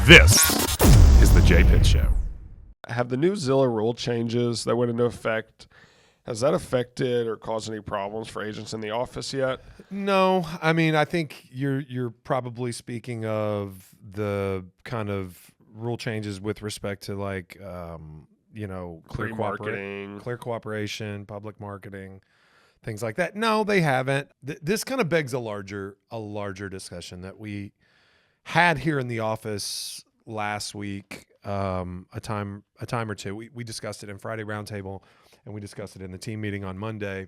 This is the Jay Pitt Show. Have the new Zillow rule changes that went into effect, has that affected or caused any problems for agents in the office yet? No, I mean, I think you're probably speaking of the kind of rule changes with respect to like, clear cooperation, public marketing, things like that. No, they haven't. This kind of begs a larger discussion that we had here in the office last week, a time or two. We discussed it in Friday Roundtable, and we discussed it in the team meeting on Monday,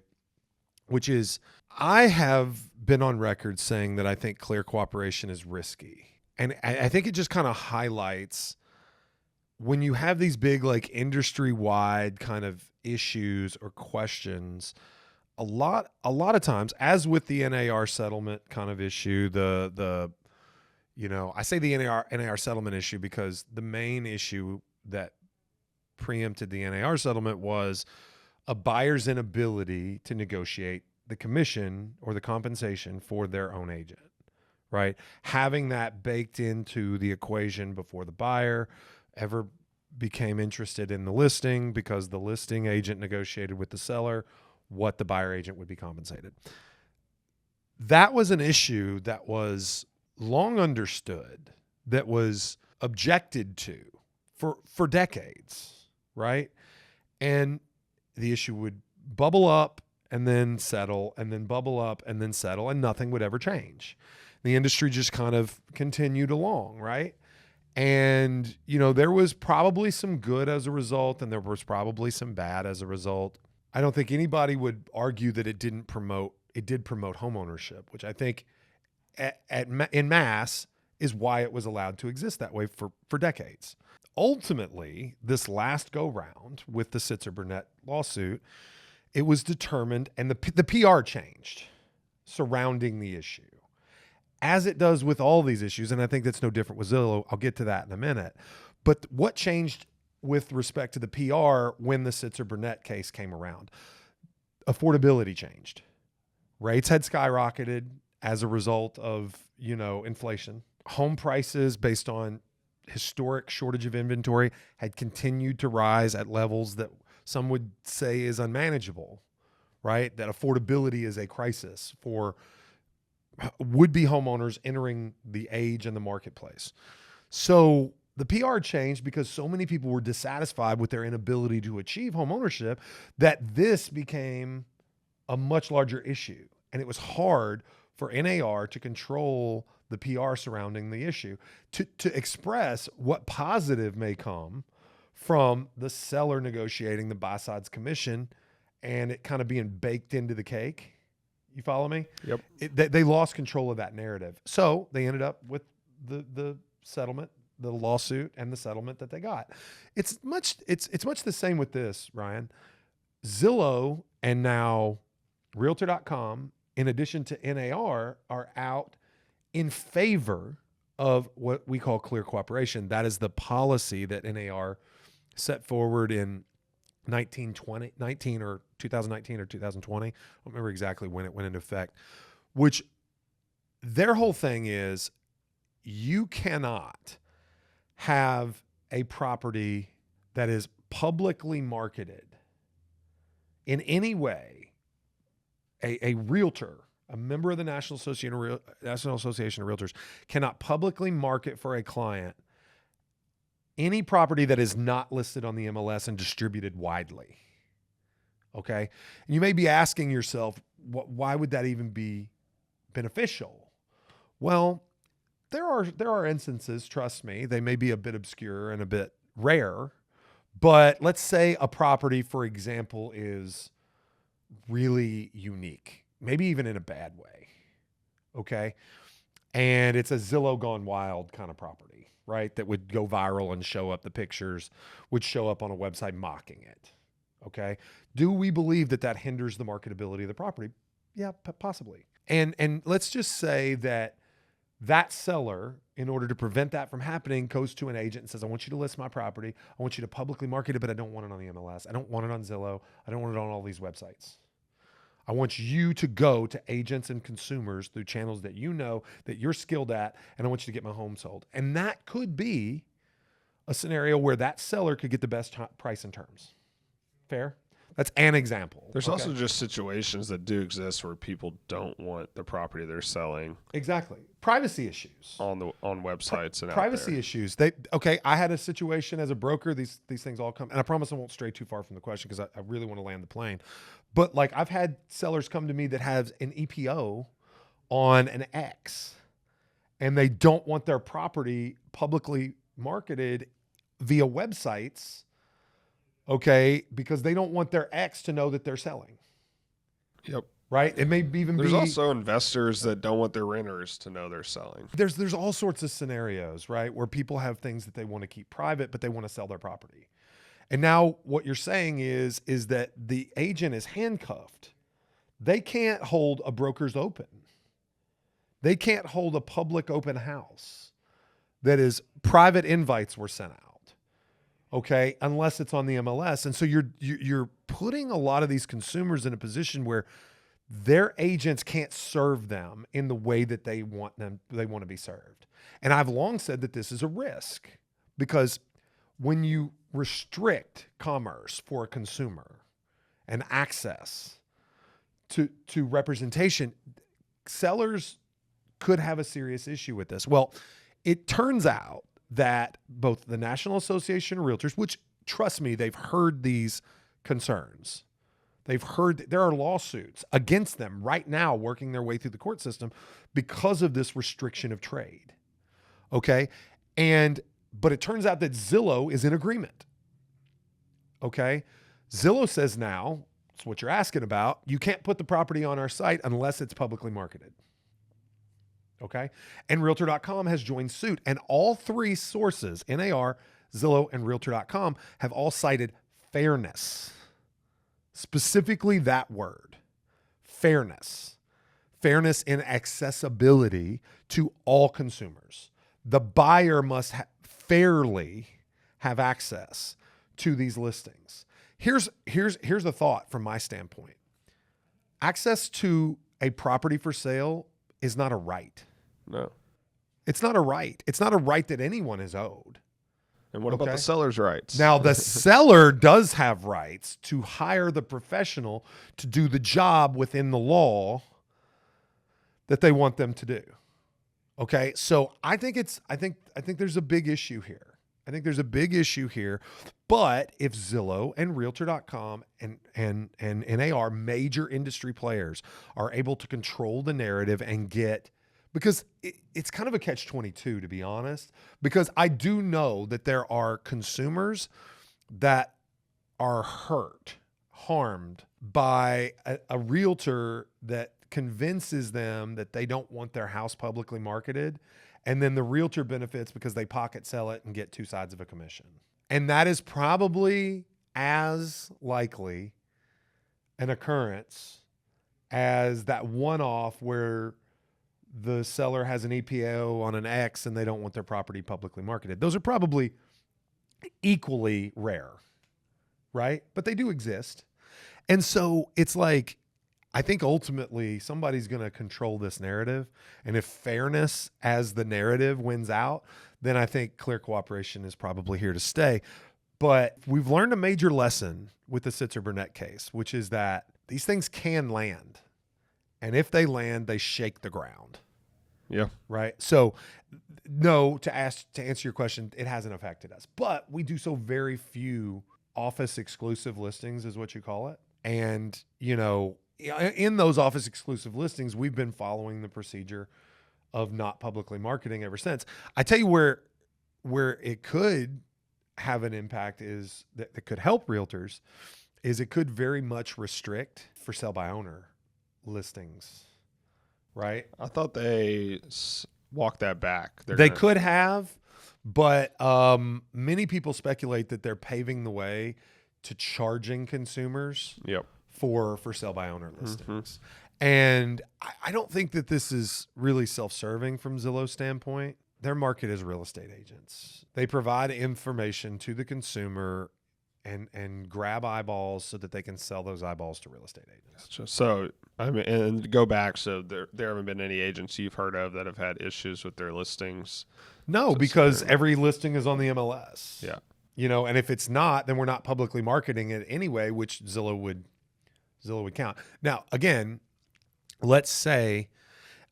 which is I have been on record saying that I think clear cooperation is risky. And I think it just kind of highlights when you have these big like industry-wide kind of issues or questions, a lot of times, as with the NAR settlement kind of issue, I say the NAR settlement issue because the main issue that preempted the NAR settlement was a buyer's inability to negotiate the commission or the compensation for their own agent, right? Having that baked into the equation before the buyer ever became interested in the listing because the listing agent negotiated with the seller what the buyer agent would be compensated. That was an issue that was long understood, that was objected to for decades, right? And the issue would bubble up and then settle and then bubble up and then settle, and nothing would ever change. The industry just kind of continued along, right? And, there was probably some good as a result, and there was probably some bad as a result. I don't think anybody would argue that it did promote homeownership, which I think in mass is why it was allowed to exist that way for decades. Ultimately, this last go round with the Sitzer-Burnett lawsuit, it was determined, and the PR changed surrounding the issue, as it does with all these issues. And I think that's no different with Zillow. I'll get to that in a minute. But what changed with respect to the PR when the Sitzer-Burnett case came around? Affordability changed. Rates had skyrocketed as a result of, inflation. Home prices, based on historic shortage of inventory, had continued to rise at levels that some would say is unmanageable, right? That affordability is a crisis for would-be homeowners entering the age and the marketplace. So the PR changed because so many people were dissatisfied with their inability to achieve home ownership that this became a much larger issue. And it was hard for NAR to control the PR surrounding the issue, to express what positive may come from the seller negotiating the buy side's commission and it kind of being baked into the cake. You follow me? Yep. They lost control of that narrative. So they ended up with the settlement, the lawsuit, and the settlement that they got. It's much the same with this, Ryan. Zillow and now Realtor.com, in addition to NAR, are out in favor of what we call clear cooperation. That is the policy that NAR set forward in 2019 or 2020. I don't remember exactly when it went into effect, which their whole thing is you cannot have a property that is publicly marketed in any way. A realtor, a member of the National Association of Realtors, cannot publicly market for a client any property that is not listed on the MLS and distributed widely. Okay? And you may be asking yourself, why would that even be beneficial? Well, there are instances, trust me, they may be a bit obscure and a bit rare, but let's say a property, for example, is really unique, maybe even in a bad way, okay? And it's a Zillow gone wild kind of property, right? That would go viral and show up, the pictures would show up on a website mocking it, okay? Do we believe that hinders the marketability of the property? Yeah, possibly. And let's just say that seller, in order to prevent that from happening, goes to an agent and says, I want you to list my property. I want you to publicly market it, but I don't want it on the MLS. I don't want it on Zillow. I don't want it on all these websites. I want you to go to agents and consumers through channels that you know that you're skilled at, and I want you to get my home sold. And that could be a scenario where that seller could get the best price and terms. Fair? That's an example. There's also just situations that do exist where people don't want the property they're selling. Exactly. Privacy issues on websites and privacy out there. issues. I had a situation as a broker. These things all come, and I promise I won't stray too far from the question because I really want to land the plane. But like I've had sellers come to me that have an EPO on an X, and they don't want their property publicly marketed via websites. Okay, because they don't want their ex to know that they're selling. Yep. Right? It may even There's be... There's also investors that don't want their renters to know they're selling. There's all sorts of scenarios, right? Where people have things that they want to keep private, but they want to sell their property. And now what you're saying is that the agent is handcuffed. They can't hold a broker's open. They can't hold a public open house that is private invites were sent out. Okay, unless it's on the MLS. And so you're putting a lot of these consumers in a position where their agents can't serve them in the way that they want to be served. And I've long said that this is a risk, because when you restrict commerce for a consumer and access to representation, sellers could have a serious issue with this. Well, it turns out that both the National Association of Realtors, which, trust me, they've heard these concerns. They've heard there are lawsuits against them right now working their way through the court system because of this restriction of trade. Okay? But it turns out that Zillow is in agreement. Okay? Zillow says now, it's what you're asking about, you can't put the property on our site unless it's publicly marketed. Okay. And Realtor.com has joined suit. And all three sources, NAR, Zillow, and Realtor.com, have all cited fairness. Specifically that word, fairness. Fairness in accessibility to all consumers. The buyer must fairly have access to these listings. Here's the thought from my standpoint. Access to a property for sale is not a right. No. It's not a right. It's not a right that anyone is owed. And what about the seller's rights? Now, the seller does have rights to hire the professional to do the job within the law that they want them to do. Okay? So I think there's a big issue here. I think there's a big issue here. But if Zillow and Realtor.com and NAR, major industry players, are able to control the narrative and get, because it's kind of a catch-22, to be honest, because I do know that there are consumers that are harmed by a realtor that convinces them that they don't want their house publicly marketed, and then the realtor benefits because they pocket sell it and get two sides of a commission. And that is probably as likely an occurrence as that one-off where the seller has an EPO on an X and they don't want their property publicly marketed. Those are probably equally rare, right? But they do exist. And so it's like, I think ultimately somebody's going to control this narrative. And if fairness as the narrative wins out, then I think clear cooperation is probably here to stay. But we've learned a major lesson with the Sitzer-Burnett case, which is that these things can land. And if they land, they shake the ground. Yeah. Right. So no, to answer your question, it hasn't affected us, but we do so very few office exclusive listings is what you call it. And, you know, in those office exclusive listings, we've been following the procedure of not publicly marketing ever since. I tell you where it could have an impact is that could help realtors is it could very much restrict for sale by owner listings. Right? I thought they walked that back. They could have, but many people speculate that they're paving the way to charging consumers for sale by owner listings. Mm-hmm. And I don't think that this is really self-serving from Zillow's standpoint. Their market is real estate agents. They provide information to the consumer and grab eyeballs so that they can sell those eyeballs to real estate agents. So, I mean, and to go back, so there haven't been any agents you've heard of that have had issues with their listings. No, because every listing is on the MLS. Yeah. You know, and if it's not, then we're not publicly marketing it anyway, which Zillow would count. Now, again, let's say,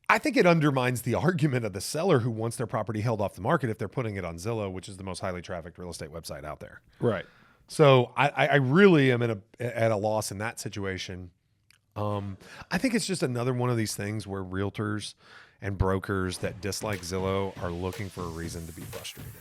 I think it undermines the argument of the seller who wants their property held off the market if they're putting it on Zillow, which is the most highly trafficked real estate website out there. Right. So I really am at a loss in that situation. I think it's just another one of these things where realtors and brokers that dislike Zillow are looking for a reason to be frustrated.